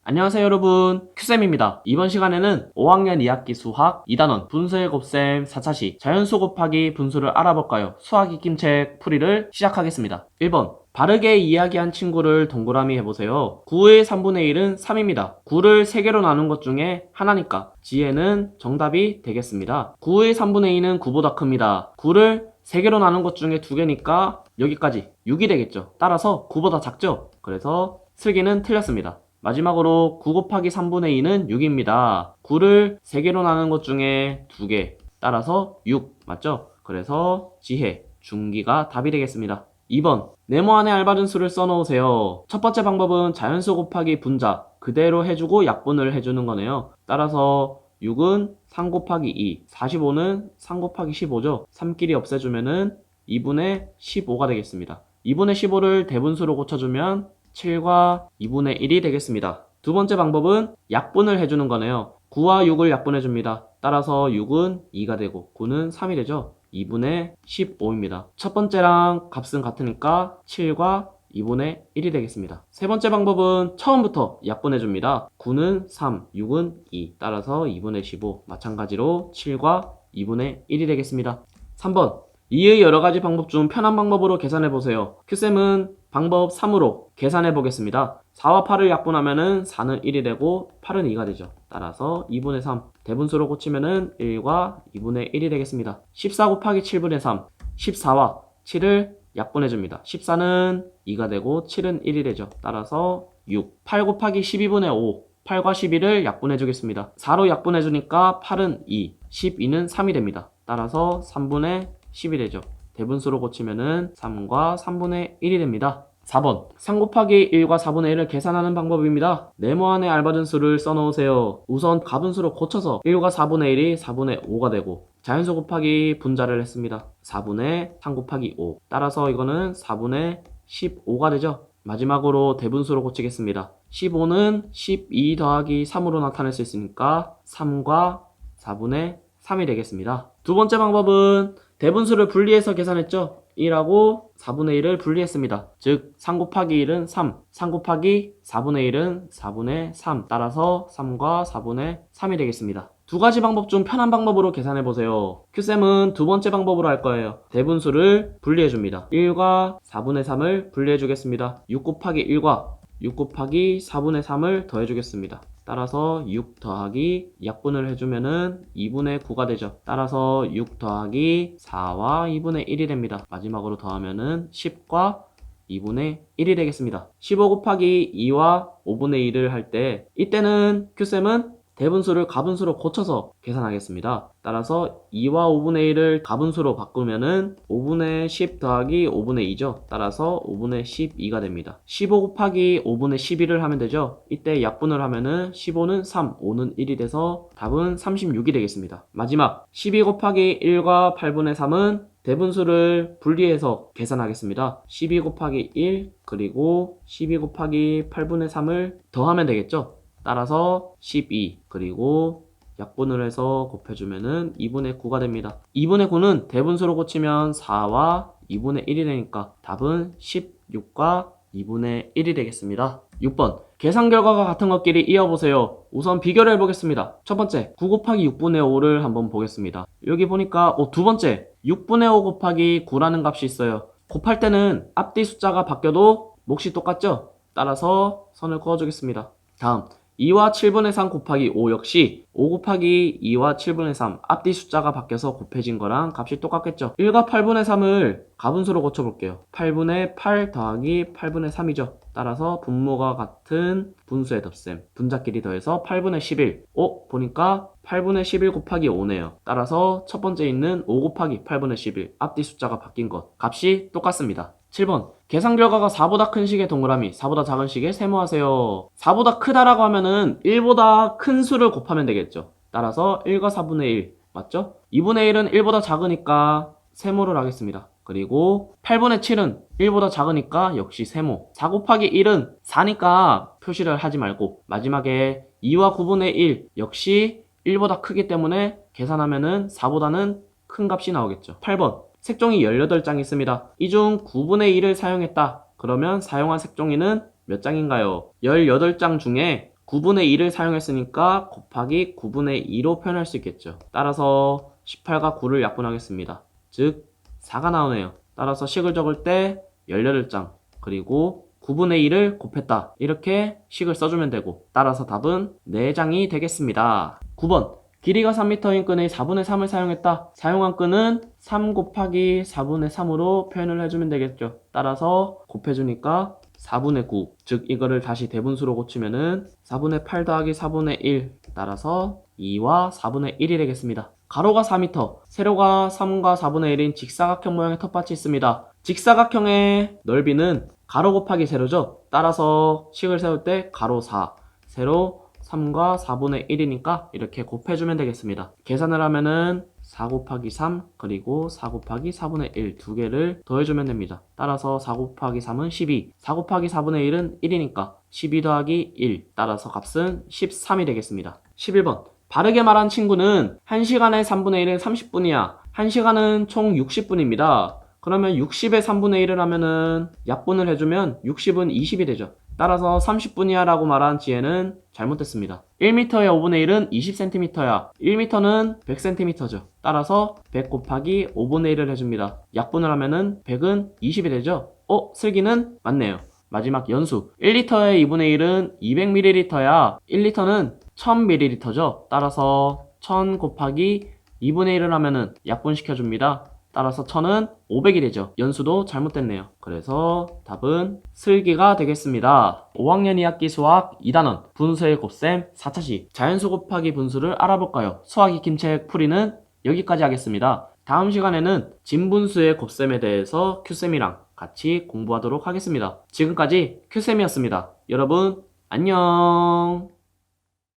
안녕하세요 여러분, 큐쌤입니다. 이번 시간에는 5학년 2학기 수학 2단원 분수의 곱셈 4차시 자연수 곱하기 분수를 알아볼까요? 수학 익힘책 풀이를 시작하겠습니다. 1번 바르게 이야기한 친구를 동그라미 해보세요. 9의 3분의 1은 3입니다. 9를 3개로 나눈 것 중에 하나니까 지혜는 정답이 되겠습니다. 9의 3분의 2는 9보다 큽니다. 9를 3개로 나눈 것 중에 2개니까 여기까지 6이 되겠죠. 따라서 9보다 작죠? 그래서 슬기는 틀렸습니다. 마지막으로 9 곱하기 3분의 2는 6입니다. 9를 3개로 나눈 것 중에 2개, 따라서 6 맞죠? 그래서 지혜, 중기가 답이 되겠습니다. 2번 네모 안에 알맞은 수를 써놓으세요. 첫 번째 방법은 자연수 곱하기 분자 그대로 해주고 약분을 해주는 거네요. 따라서 6은 3 곱하기 2, 45는 3 곱하기 15죠. 3끼리 없애주면은 2분의 15가 되겠습니다. 2분의 15를 대분수로 고쳐주면 7과 2분의 1이 되겠습니다. 두 번째 방법은 약분을 해주는 거네요. 9와 6을 약분해줍니다. 따라서 6은 2가 되고 9는 3이 되죠. 2분의 15입니다. 첫 번째랑 값은 같으니까 7과 2분의 1이 되겠습니다. 세 번째 방법은 처음부터 약분해줍니다. 9는 3, 6은 2, 따라서 2분의 15, 마찬가지로 7과 2분의 1이 되겠습니다. 3번 이의 여러가지 방법 중 편한 방법으로 계산해보세요. 큐쌤은 방법 3으로 계산해보겠습니다. 4와 8을 약분하면은 4는 1이 되고 8은 2가 되죠. 따라서 2분의 3 대분수로 고치면은 1과 2분의 1이 되겠습니다. 14 곱하기 7분의 3 14와 7을 약분해줍니다. 14는 2가 되고 7은 1이 되죠. 따라서 6 8 곱하기 12분의 5 8과 11을 약분해주겠습니다. 4로 약분해주니까 8은 2 12는 3이 됩니다. 따라서 3분의 10이 되죠. 대분수로 고치면은 3과 3분의 1이 됩니다. 4번 3 곱하기 1과 4분의 1을 계산하는 방법입니다. 네모 안에 알맞은 수를 써놓으세요. 우선 가분수로 고쳐서 1과 4분의 1이 4분의 5가 되고 자연수 곱하기 분자를 했습니다. 4분의 3 곱하기 5 따라서 이거는 4분의 15가 되죠. 마지막으로 대분수로 고치겠습니다. 15는 12 더하기 3으로 나타낼 수 있으니까 3과 4분의 3이 되겠습니다. 두 번째 방법은 대분수를 분리해서 계산했죠. 1하고 4분의 1을 분리했습니다. 즉 3 곱하기 1은 3, 3 곱하기 4분의 1은 4분의 3, 따라서 3과 4분의 3이 되겠습니다. 두 가지 방법 중 편한 방법으로 계산해보세요. 큐쌤은 두 번째 방법으로 할 거예요. 대분수를 분리해줍니다. 1과 4분의 3을 분리해주겠습니다. 6 곱하기 1과 6 곱하기 4분의 3을 더해주겠습니다. 따라서 6 더하기 약분을 해주면은 2분의 9가 되죠. 따라서 6 더하기 4와 2분의 1이 됩니다. 마지막으로 더하면은 10과 2분의 1이 되겠습니다. 15 곱하기 2와 5분의 1을 할 때 이때는 큐쌤은 대분수를 가분수로 고쳐서 계산하겠습니다. 따라서 2와 5분의 1을 가분수로 바꾸면은 5분의 10 더하기 5분의 2죠. 따라서 5분의 12가 됩니다. 15 곱하기 5분의 11을 하면 되죠. 이때 약분을 하면은 15는 3, 5는 1이 돼서 답은 36이 되겠습니다. 마지막 12 곱하기 1과 8분의 3은 대분수를 분리해서 계산하겠습니다. 12 곱하기 1 그리고 12 곱하기 8분의 3을 더하면 되겠죠. 따라서 12 그리고 약분을 해서 곱해주면은 2분의 9가 됩니다. 2분의 9는 대분수로 고치면 4와 2분의 1이 되니까 답은 16과 2분의 1이 되겠습니다. 6번 계산 결과가 같은 것끼리 이어보세요. 우선 비교를 해보겠습니다. 첫 번째 9 곱하기 6분의 5를 한번 보겠습니다. 여기 보니까 두 번째 6분의 5 곱하기 9라는 값이 있어요. 곱할 때는 앞뒤 숫자가 바뀌어도 몫이 똑같죠? 따라서 선을 그어주겠습니다. 다음 2와 7분의 3 곱하기 5 역시 5 곱하기 2와 7분의 3 앞뒤 숫자가 바뀌어서 곱해진 거랑 값이 똑같겠죠. 1과 8분의 3을 가분수로 고쳐볼게요. 8분의 8 더하기 8분의 3이죠. 따라서 분모가 같은 분수의 덧셈 분자끼리 더해서 8분의 11 보니까 8분의 11 곱하기 5네요. 따라서 첫 번째 있는 5 곱하기 8분의 11 앞뒤 숫자가 바뀐 것 값이 똑같습니다. 7번 계산 결과가 4보다 큰 식의 동그라미 4보다 작은 식의 세모하세요. 4보다 크다라고 하면은 1보다 큰 수를 곱하면 되겠죠. 따라서 1과 4분의 1 맞죠? 2분의 1은 1보다 작으니까 세모를 하겠습니다. 그리고 8분의 7은 1보다 작으니까 역시 세모 4 곱하기 1은 4니까 표시를 하지 말고 마지막에 2와 9분의 1 역시 1보다 크기 때문에 계산하면은 4보다는 큰 값이 나오겠죠. 8번 색종이 18장 있습니다. 이 중 9분의 1을 사용했다. 그러면 사용한 색종이는 몇 장인가요? 18장 중에 9분의 2를 사용했으니까 곱하기 9분의 2로 표현할 수 있겠죠. 따라서 18과 9를 약분하겠습니다. 즉 4가 나오네요. 따라서 식을 적을 때 18장 그리고 9분의 2를 곱했다. 이렇게 식을 써주면 되고 따라서 답은 4장이 되겠습니다. 9번 길이가 3m인 끈의 4분의 3을 사용했다. 사용한 끈은 3 곱하기 4분의 3으로 표현을 해주면 되겠죠. 따라서 곱해주니까 4분의 9, 즉 이거를 다시 대분수로 고치면은 4분의 8 더하기 4분의 1, 따라서 2와 4분의 1이 되겠습니다. 가로가 4m, 세로가 3과 4분의 1인 직사각형 모양의 텃밭이 있습니다. 직사각형의 넓이는 가로 곱하기 세로죠. 따라서 식을 세울 때 가로 4, 세로 3과 4분의 1이니까 이렇게 곱해주면 되겠습니다. 계산을 하면은 4 곱하기 3 그리고 4 곱하기 4분의 1 두 개를 더해주면 됩니다. 따라서 4 곱하기 3은 12, 4 곱하기 4분의 1은 1이니까 12 더하기 1, 따라서 값은 13이 되겠습니다. 11번 바르게 말한 친구는 1시간에 3분의 1은 30분이야. 1시간은 총 60분입니다. 그러면 60에 3분의 1을 하면은 약분을 해주면 60은 20이 되죠. 따라서 30분이야 라고 말한 지혜는 잘못됐습니다. 1m의 5분의 1은 20cm야. 1m는 100cm죠. 따라서 100 곱하기 5분의 1을 해줍니다. 약분을 하면은 100은 20이 되죠. 슬기는 맞네요. 마지막 연수 1리터의 2분의 1은 200ml야. 1리터는 1000ml죠. 따라서 1000 곱하기 2분의 1을 하면은 약분시켜줍니다. 따라서 1000은 500이 되죠. 연수도 잘못됐네요. 그래서 답은 슬기가 되겠습니다. 5학년 2학기 수학 2단원 분수의 곱셈 4차식 자연수 곱하기 분수를 알아볼까요? 수학 익힘책 풀이는 여기까지 하겠습니다. 다음 시간에는 진분수의 곱셈에 대해서 큐쌤이랑 같이 공부하도록 하겠습니다. 지금까지 큐쌤이었습니다. 여러분 안녕.